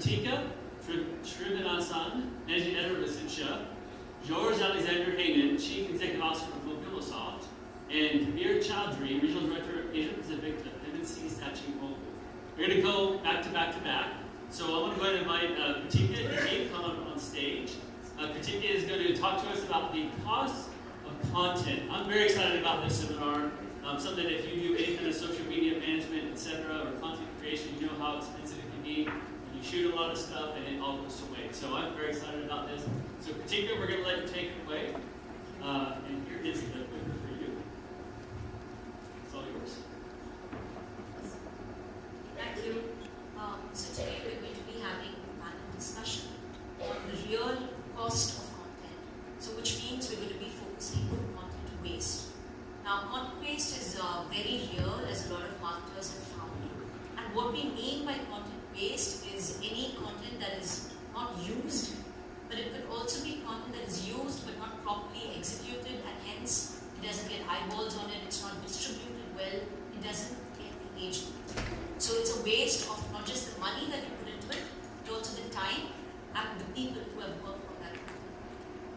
Kritika, Srinivasan, Managing Editor of Isentia, George Alexander Hayden, Chief Executive Officer of Mobilosoft, and Kabir Chowdhury, Regional Director of Asia Pacific of MNC Saatchi Mobile. We're going to go back to back to back. So I want to go ahead and invite Kritika and Kate to come on stage. Kritika is going to talk to us about the cost of content. I'm very excited about this seminar. Something that if you do any kind of social media management, etc., or content creation, you know how expensive it can be. You shoot a lot of stuff and it all goes to waste. So I'm very excited about this. So Kritika, we're going to let you take it away. And here is the clicker for you. It's all yours. Thank you. So today we're going to be having a panel discussion on the real cost of content. So which means we're going to be focusing on content waste. Now content waste is very real, as a lot of marketers have found. And what we mean by content waste is any content that is not used, but it could also be content that is used but not properly executed, and hence it doesn't get eyeballs on it, it's not distributed well, it doesn't get engagement. So it's a waste of not just the money that you put into it, but also the time and the people who have worked on that.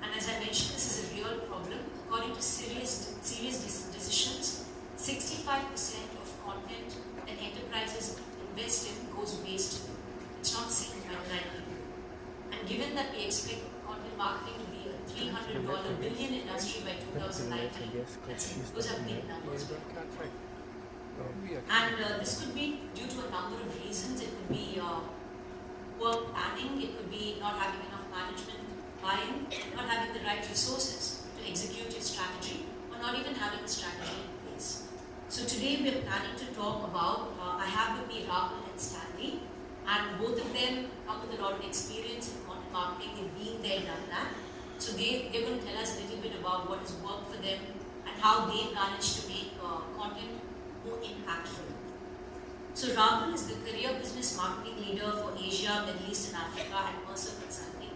And as I mentioned, this is a real problem. According to serious decisions, 65% of content that enterprises invest in goes wasted. It's not seen by 9 people. And given that we expect content marketing to be a $300 billion industry by 2019, those are big numbers. And this could be due to a number of reasons. It could be poor planning, it could be not having enough management buy-in, not having the right resources to execute your strategy, or not even having a strategy in place. So today we are planning to talk about, I have with me Rahul and Stanley, and both of them come with a lot of experience in content marketing. They've been there, done that. So they're going to tell us a little bit about what has worked for them and how they managed to make content more impactful. So Rahul is the career business marketing leader for Asia, Middle East and Africa at Mercer Consulting.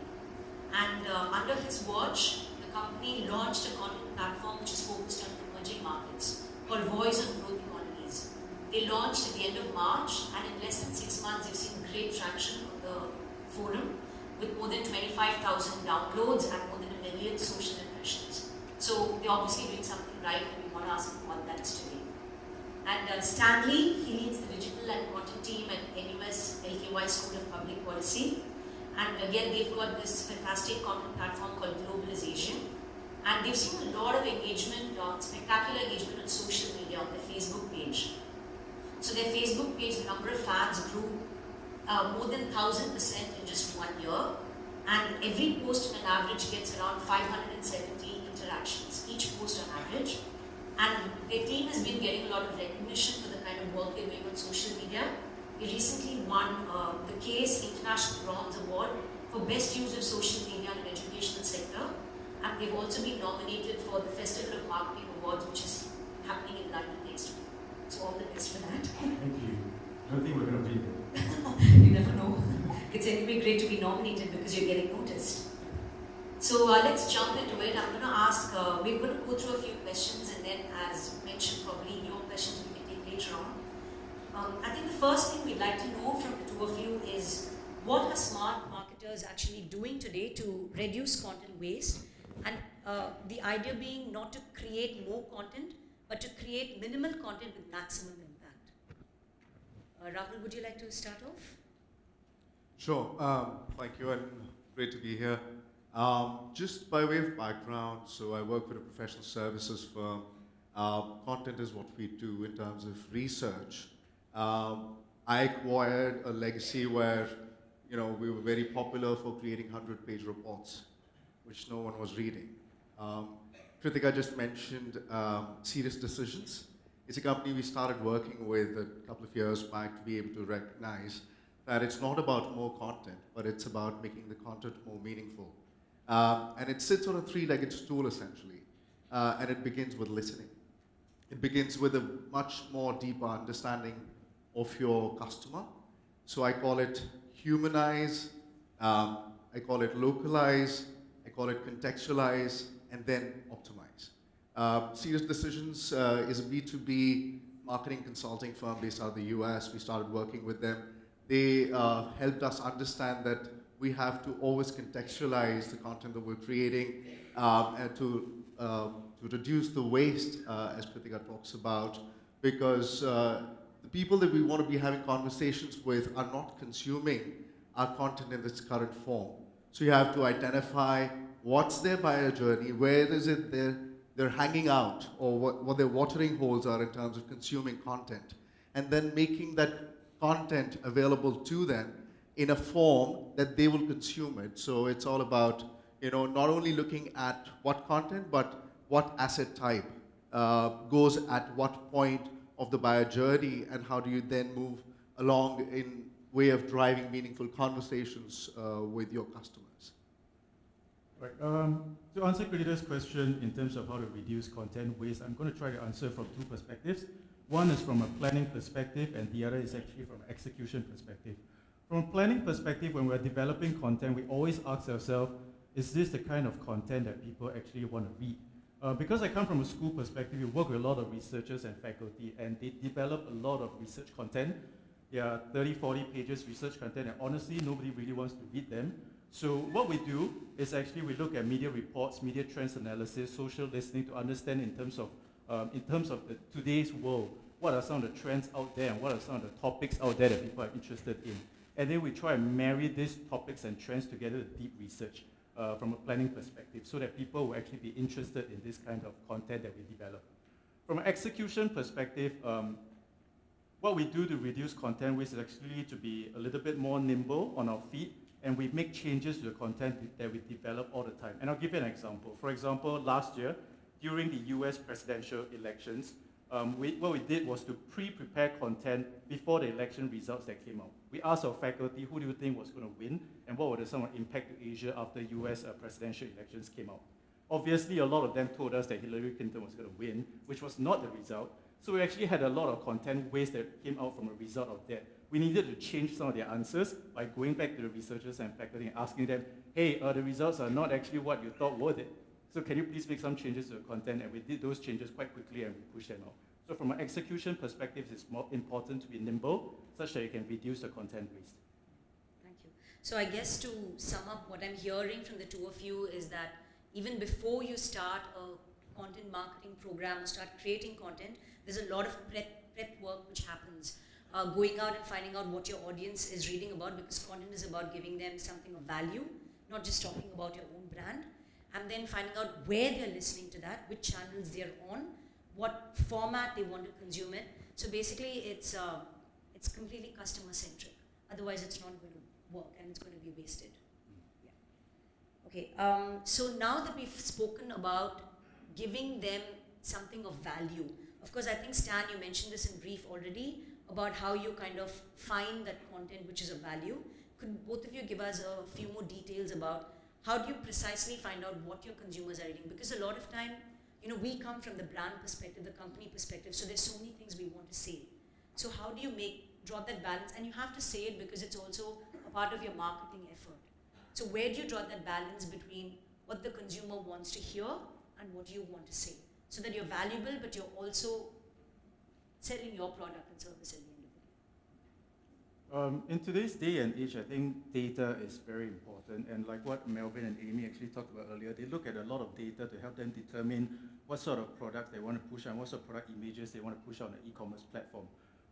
And under his watch, the company launched a content platform which is focused on emerging markets called Voice of Growth Economies. They launched at the end of March, and in less than 6 months, they've seen great traction on the forum with more than 25,000 downloads and more than 1 million social impressions. So they're obviously doing something right, and we want to ask him what that is today. And Stanley, he leads the digital and content team at NUS LKY School of Public Policy. And again, they've got this fantastic content platform called Globalization. And they've seen a lot of engagement, spectacular engagement on social media, on their Facebook page. So their Facebook page, the number of fans grew more than 1,000% in just 1 year. And every post on an average gets around 570 interactions, each post on average. And their team has been getting a lot of recognition for the kind of work they're doing on social media. They recently won the CASE International Bronze Award for Best Use of Social Media in an Educational Sector. And they've also been nominated for the Festival of Marketing Awards, which is happening in London next week. So all the best for that. Thank you. I don't think we're going to be there. You never know. It's anyway great to be nominated because you're getting noticed. So let's jump into it. I'm going to ask, we're going to go through a few questions, and then as mentioned, probably your questions we can take later on. I think the first thing we'd like to know from the two of you is, what are smart marketers actually doing today to reduce content waste? And the idea being not to create more content, but to create minimal content with maximum impact. Rahul, would you like to start off? Sure. Thank you, and great to be here. Just by way of background, so I work for a professional services firm. Content is what we do in terms of research. I acquired a legacy where, we were very popular for creating 100-page reports, which no one was reading. Kritika just mentioned Serious Decisions. It's a company we started working with a couple of years back to be able to recognize that it's not about more content, but it's about making the content more meaningful. And it sits on a three-legged stool, essentially. And it begins with listening. It begins with a much more deeper understanding of your customer. So I call it humanize, I call it localize, I call it contextualize, and then optimize. Serious Decisions is a B2B marketing consulting firm based out of the US. We started working with them. they helped us understand that we have to always contextualize the content that we're creating and to reduce the waste, as Kritika talks about, because the people that we want to be having conversations with are not consuming our content in its current form. So you have to identify what's their buyer journey, where is it they're hanging out, or what their watering holes are in terms of consuming content, and then making that content available to them in a form that they will consume it. So it's all about, not only looking at what content, but what asset type goes at what point of the buyer journey, and how do you then move along in way of driving meaningful conversations with your customers. Right. To answer Kritika's question in terms of how to reduce content waste, I'm going to try to answer from two perspectives. One is from a planning perspective, and the other is actually from an execution perspective. From a planning perspective, when we're developing content, we always ask ourselves, is this the kind of content that people actually want to read? Because I come from a school perspective, we work with a lot of researchers and faculty, and they develop a lot of research content. There are 30, 40 pages research content, and honestly, nobody really wants to read them. So what we do is actually we look at media reports, media trends analysis, social listening to understand in terms of today's world, what are some of the trends out there and what are some of the topics out there that people are interested in. And then we try and marry these topics and trends together with deep research from a planning perspective so that people will actually be interested in this kind of content that we develop. From an execution perspective, what we do to reduce content waste is actually to be a little bit more nimble on our feet, and we make changes to the content that we develop all the time. And I'll give you an example. For example, last year, during the US presidential elections, what we did was to pre-prepare content before the election results that came out. We asked our faculty, who do you think was going to win, and what were some impact to Asia after US presidential elections came out? Obviously, a lot of them told us that Hillary Clinton was going to win, which was not the result. So we actually had a lot of content waste that came out from a result of that. We needed to change some of their answers by going back to the researchers and faculty and asking them, hey, the results are not actually what you thought were it. So can you please make some changes to the content? And we did those changes quite quickly and we pushed them out. So from an execution perspective, it's more important to be nimble such that you can reduce the content waste. Thank you. So I guess to sum up, what I'm hearing from the two of you is that even before you start a content marketing program or start creating content, there's a lot of prep work which happens. Going out and finding out what your audience is reading about, because content is about giving them something of value, not just talking about your own brand, and then finding out where they're listening to that, which channels they're on, what format they want to consume it. So basically it's completely customer centric. Otherwise it's not going to work and it's going to be wasted. Yeah. Okay, so now that we've spoken about giving them something of value, of course I think Stan, you mentioned this in brief already, about how you kind of find that content which is of value. Could both of you give us a few more details about how do you precisely find out what your consumers are reading? Because a lot of time, we come from the brand perspective, the company perspective, so there's so many things we want to say. So how do you draw that balance? And you have to say it because it's also a part of your marketing effort. So where do you draw that balance between what the consumer wants to hear and what you want to say? So that you're valuable, but you're also selling your product and service at the end of the day. In today's day and age, I think data is very important. And like what Melvin and Amy actually talked about earlier, they look at a lot of data to help them determine what sort of products they want to push and what sort of product images they want to push on the e-commerce platform.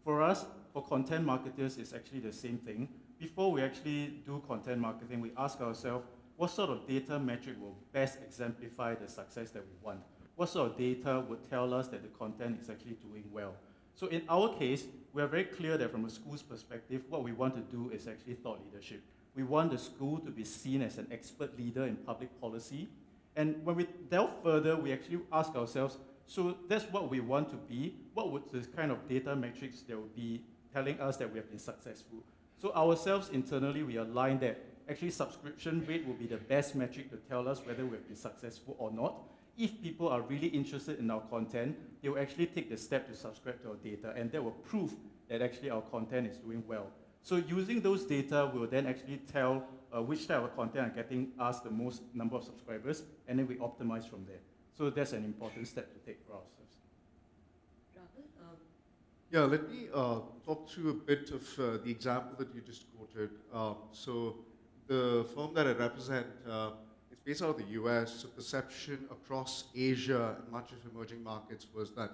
For us, for content marketers, it's actually the same thing. Before we actually do content marketing, we ask ourselves, what sort of data metric will best exemplify the success that we want? What sort of data would tell us that the content is actually doing well? So in our case, we are very clear that from a school's perspective, what we want to do is actually thought leadership. We want the school to be seen as an expert leader in public policy. And when we delve further, we actually ask ourselves, so that's what we want to be. What would this kind of data metrics that would be telling us that we have been successful? So ourselves internally, we align that actually subscription rate will be the best metric to tell us whether we have been successful or not. If people are really interested in our content, they will actually take the step to subscribe to our data, and that will prove that actually our content is doing well. So using those data, we'll then actually tell which type of content are getting us the most number of subscribers, and then we optimize from there. So that's an important step to take for ourselves. Rahul, Yeah, let me talk through a bit of the example that you just quoted. So the firm that I represent, it's based out of the US. So perception across Asia and much of emerging markets was that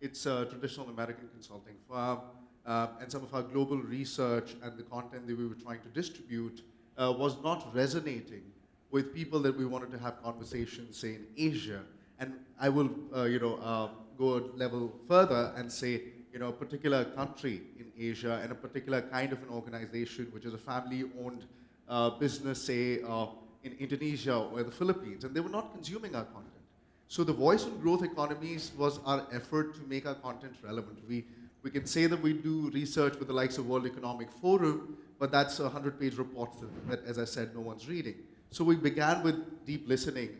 it's a traditional American consulting firm, and some of our global research and the content that we were trying to distribute was not resonating with people that we wanted to have conversations, say, in Asia. And I will, go a level further and say, a particular country in Asia and a particular kind of an organization, which is a family-owned business, say, in Indonesia or the Philippines, and they were not consuming our content. So the voice and growth economies was our effort to make our content relevant. We can say that we do research with the likes of World Economic Forum, but that's a 100-page report that, as I said, no one's reading. So we began with deep listening,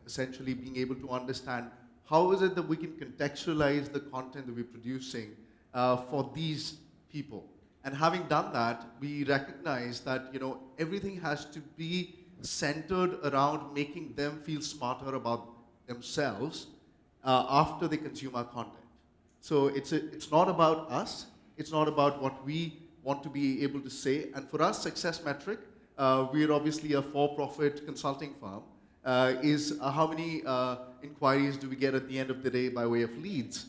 essentially being able to understand how is it that we can contextualize the content that we're producing for these people. And having done that, we recognize that everything has to be centered around making them feel smarter about themselves after they consume our content. So it's not about us. It's not about what we want to be able to say. And for us, success metric, we're obviously a for-profit consulting firm, is how many inquiries do we get at the end of the day by way of leads.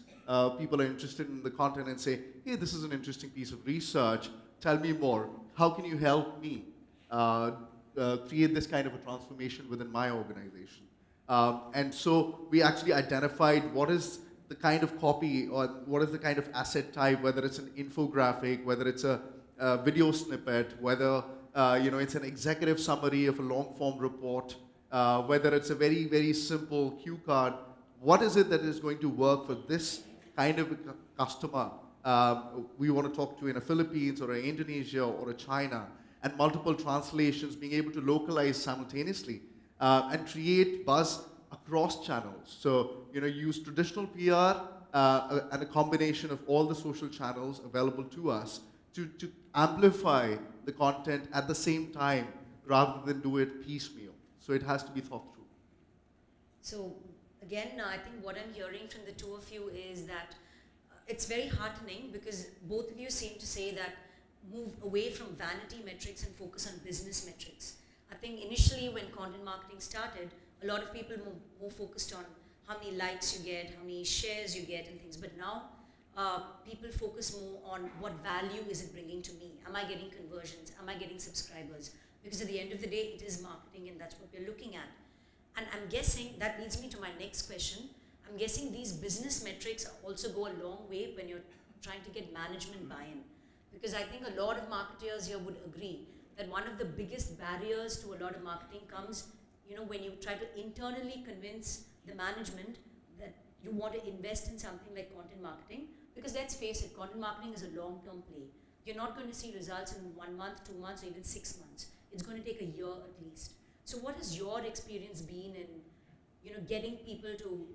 People are interested in the content and say, hey, this is an interesting piece of research. Tell me more. How can you help me create this kind of a transformation within my organization? And so we actually identified what is the kind of copy or what is the kind of asset type, whether it's an infographic, whether it's a video snippet, whether it's an executive summary of a long-form report, whether it's a very, very simple cue card. What is it that is going to work for this kind of a customer we want to talk to in a Philippines or in Indonesia or a China, and multiple translations, being able to localize simultaneously and create buzz across channels. So, use traditional PR and a combination of all the social channels available to us to amplify the content at the same time rather than do it piecemeal. So it has to be thought through. So again, I think what I'm hearing from the two of you is that it's very heartening because both of you seem to say that move away from vanity metrics and focus on business metrics. I think initially when content marketing started, a lot of people more focused on how many likes you get, how many shares you get and things, but now people focus more on what value is it bringing to me. Am I getting conversions? Am I getting subscribers? Because at the end of the day, it is marketing and that's what we're looking at. And I'm guessing, that leads me to my next question, I'm guessing these business metrics also go a long way when you're trying to get management buy-in. Because I think a lot of marketers here would agree that one of the biggest barriers to a lot of marketing comes, when you try to internally convince the management that you want to invest in something like content marketing. Because let's face it, content marketing is a long-term play. You're not going to see results in 1 month, 2 months, or even 6 months. It's going to take a year at least. So what has your experience been in, getting people to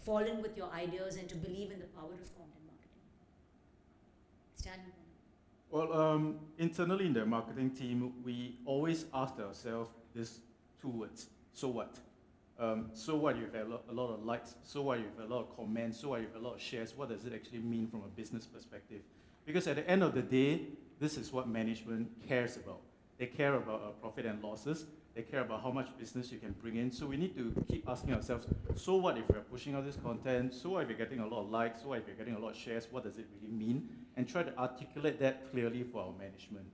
fall in with your ideas and to believe in the power of content marketing? Stanley. Well, internally in the marketing team, we always ask ourselves these two words: so what? So what if you have a lot of likes? So what if you have a lot of comments? So what if you have a lot of shares? What does it actually mean from a business perspective? Because at the end of the day, this is what management cares about. They care about profit and losses. They care about how much business you can bring in. So we need to keep asking ourselves, so what if we're pushing out this content? So what if you're getting a lot of likes? So what if you're getting a lot of shares? What does it really mean? And try to articulate that clearly for our management.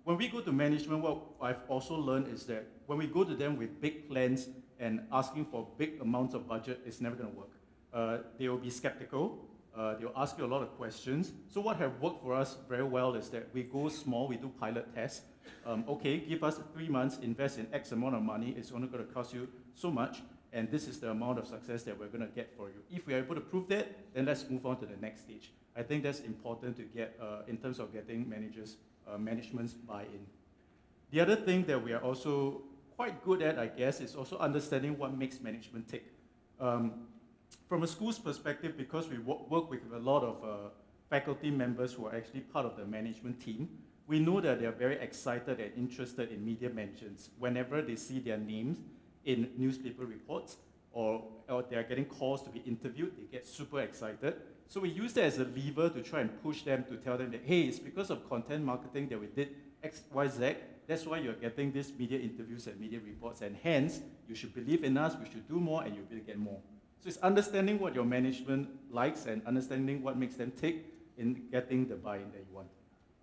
When we go to management, what I've also learned is that when we go to them with big plans and asking for big amounts of budget, it's never going to work. They will be skeptical. They'll ask you a lot of questions. So what have worked for us very well is that we go small, we do pilot tests. Okay, give us 3 months, invest in X amount of money, it's only going to cost you so much, and this is the amount of success that we're going to get for you. If we are able to prove that, then let's move on to the next stage. I think that's important to get in terms of getting management's buy-in. The other thing that we are also quite good at, I guess, is also understanding what makes management tick. From a school's perspective, because we work with a lot of faculty members who are actually part of the management team, we know that they are very excited and interested in media mentions. Whenever they see their names in newspaper reports or they are getting calls to be interviewed, they get super excited. So we use that as a lever to try and push them to tell them that, hey, it's because of content marketing that we did X, Y, Z. That's why you're getting these media interviews and media reports, and hence, you should believe in us, we should do more, and you will get more. So it's understanding what your management likes and understanding what makes them tick in getting the buy-in that you want.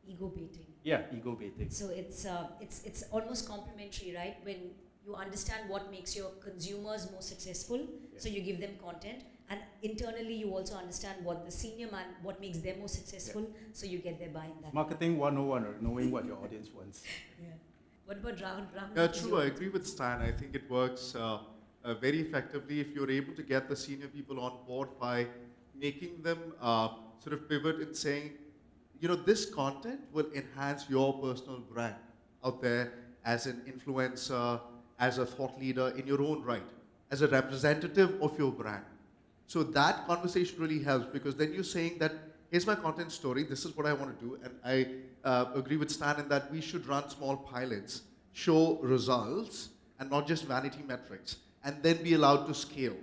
Ego baiting. Yeah, ego baiting. So it's almost complementary, right? When you understand what makes your consumers more successful, so you give them content, and internally you also understand what the senior man, what makes them more successful, so you get their buy-in. That Marketing 101, or knowing what your audience wants. Yeah. What about Rahul? Yeah, true. I agree with Stan. I think it works very effectively if you're able to get the senior people on board by making them sort of pivot in saying, you know, this content will enhance your personal brand out there as an influencer, as a thought leader in your own right, as a representative of your brand. So that conversation really helps, because then you're saying that, here's my content story, this is what I want to do, and I agree with Stan in that we should run small pilots, show results, and not just vanity metrics, and then be allowed to scale,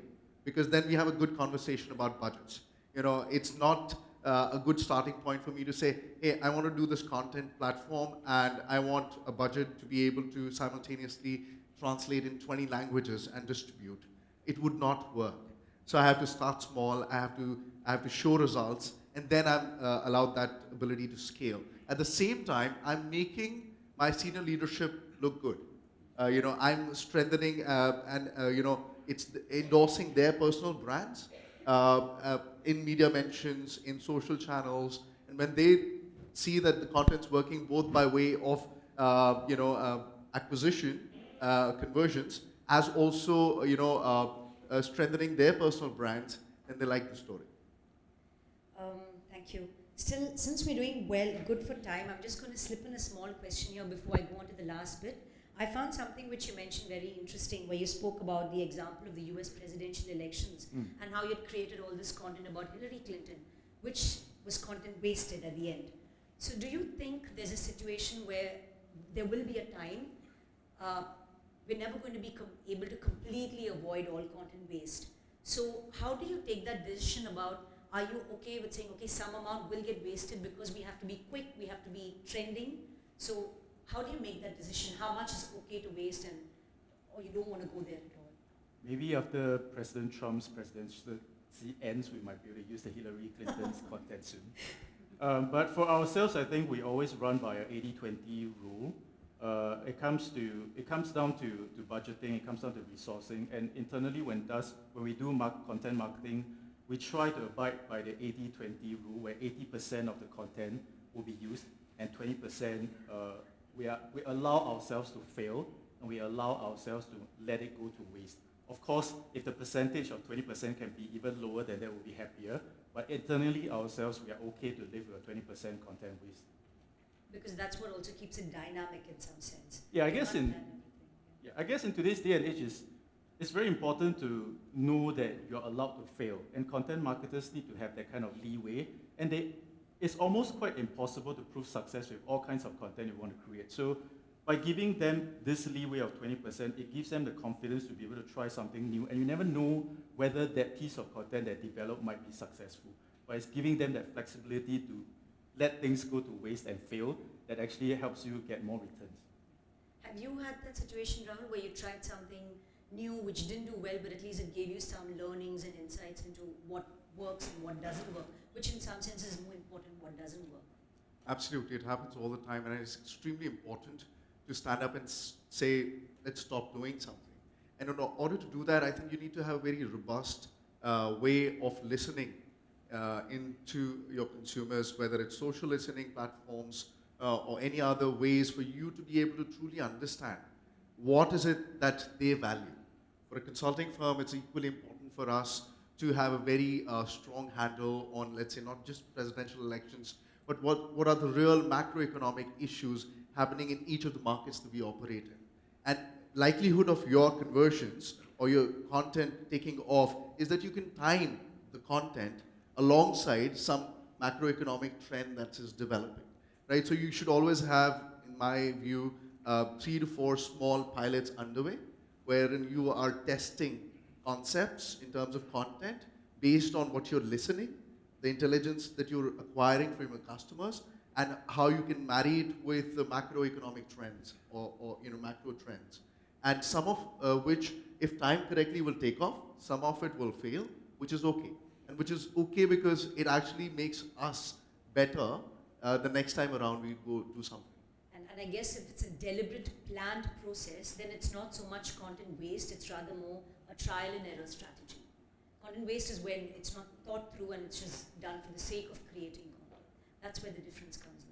because then we have a good conversation about budgets. You know, it's not a good starting point for me to say, hey, I want to do this content platform, and I want a budget to be able to simultaneously translate in 20 languages and distribute. It would not work. So I have to start small, I have to show results, and then I'm allowed that ability to scale. At the same time, I'm making my senior leadership look good. You know, I'm strengthening and you know, it's endorsing their personal brands in media mentions, in social channels, and when they see that the content's working both by way of you know, acquisition, conversions, as also you know, strengthening their personal brands, and they like the story. Thank you. Still, since we're doing well, good for time, I'm just going to slip in a small question here before I go on to the last bit. I found something which you mentioned very interesting, where you spoke about the example of the US presidential elections and how you had created all this content about Hillary Clinton, which was content wasted at the end. So do you think there's a situation where there will be a time we're never going to be able to completely avoid all content waste? So how do you take that decision about, are you okay with saying, okay, some amount will get wasted because we have to be quick, we have to be trending? So how do you make that decision? How much is okay to waste, and or you don't want to go there at all? Maybe after President Trump's presidency ends, we might be able to use the Hillary Clinton's content soon. But for ourselves, I think we always run by a 80-20 rule. It comes down to budgeting, it comes down to resourcing, and internally when we do content marketing, we try to abide by the 80-20 rule, where 80% of the content will be used and 20% we allow ourselves to fail, and we allow ourselves to let it go to waste. Of course, if the percentage of 20% can be even lower, then that would be happier. But internally ourselves, we are okay to live with a 20% content waste. Because that's what also keeps it dynamic in some sense. Yeah, I guess in today's day and age, it's very important to know that you're allowed to fail, and content marketers need to have that kind of leeway, and it's almost quite impossible to prove success with all kinds of content you want to create. So by giving them this leeway of 20%, it gives them the confidence to be able to try something new, and you never know whether that piece of content they develop might be successful. But it's giving them that flexibility to let things go to waste and fail that actually helps you get more returns. Have you had that situation, Rahul, where you tried something new which didn't do well, but at least it gave you some learnings and insights into what works and what doesn't work, which in some sense is more important, what doesn't work? Absolutely, it happens all the time, and it's extremely important to stand up and say, let's stop doing something. And in order to do that, I think you need to have a very robust way of listening into your consumers, whether it's social listening platforms or any other ways for you to be able to truly understand what is it that they value. For a consulting firm, it's equally important for us to have a very strong handle on, let's say, not just presidential elections, but what are the real macroeconomic issues happening in each of the markets that we operate in. And likelihood of your conversions or your content taking off is that you can time the content alongside some macroeconomic trend that is developing, right? So you should always have, in my view, 3 to 4 small pilots underway, wherein you are testing concepts in terms of content based on what you're listening. the intelligence that you're acquiring from your customers, and how you can marry it with the macroeconomic trends or macro trends. And some of which, if timed correctly, will take off. Some of it will fail, which is okay. And which is okay because it actually makes us better the next time around we go do something. And I guess if it's a deliberate, planned process, then it's not so much content waste, it's rather more a trial and error strategy. Content waste is when it's not thought through and it's just done for the sake of creating content. That's where the difference comes in.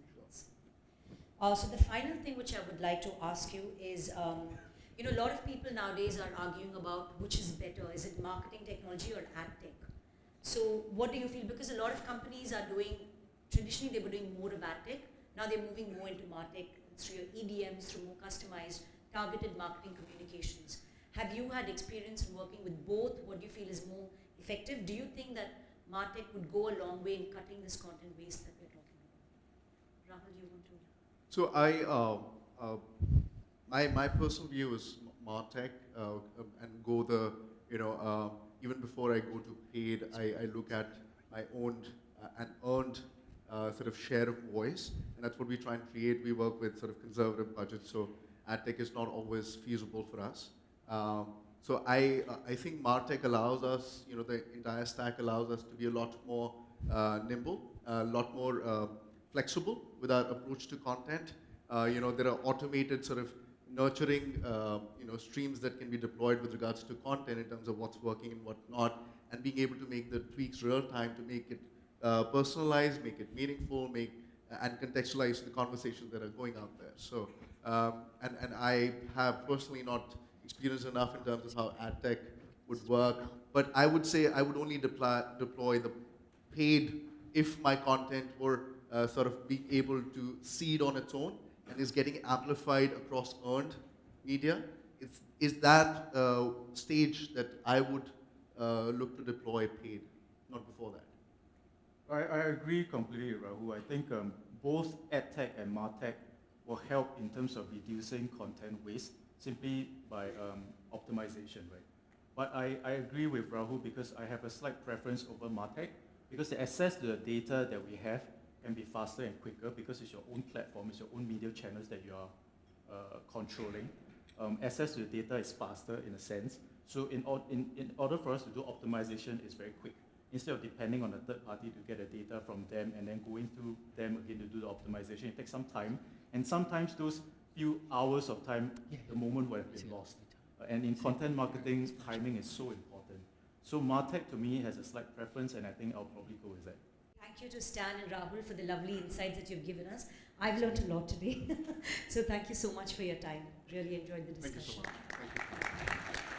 So the final thing which I would like to ask you is, a lot of people nowadays are arguing about which is better. Is it marketing technology or ad tech? So what do you feel? Because a lot of companies are doing, traditionally they were doing more of ad tech. Now they're moving more into martech through your EDMs, through more customized, targeted marketing communications. Have you had experience in working with both? What do you feel is more effective? Do you think that martech would go a long way in cutting this content waste that we're talking about? Rahul, you want to? So my personal view is martech and go the, even before I go to paid, I look at my owned and earned sort of share of voice, and that's what we try and create. We work with sort of conservative budgets, so ad tech is not always feasible for us. So I think martech allows us, the entire stack allows us to be a lot more nimble, a lot more flexible with our approach to content. There are automated sort of nurturing, streams that can be deployed with regards to content in terms of what's working and what not, and being able to make the tweaks real time to make it personalized, make it meaningful, and contextualize the conversations that are going out there. So, and I have personally not experienced enough in terms of how ad tech would work, but I would say I would only deploy the paid if my content were sort of being able to seed on its own and is getting amplified across earned media. Is that stage that I would look to deploy paid, not before that. I agree completely, Rahul. I think both EdTech and MarTech will help in terms of reducing content waste simply by optimization, right? But I agree with Rahul because I have a slight preference over MarTech because the access to the data that we have can be faster and quicker because it's your own platform, it's your own media channels that you are controlling. Access to the data is faster in a sense. So in order for us to do optimization, it's very quick. Instead of depending on a third party to get the data from them and then going through them again to do the optimization, it takes some time. And sometimes those few hours of time, the moment will have been lost. And in content marketing, timing is so important. So MarTech to me has a slight preference, and I think I'll probably go with that. Thank you to Stan and Rahul for the lovely insights that you've given us. I've learned a lot today. So thank you so much for your time. Really enjoyed the discussion. Thank you so much.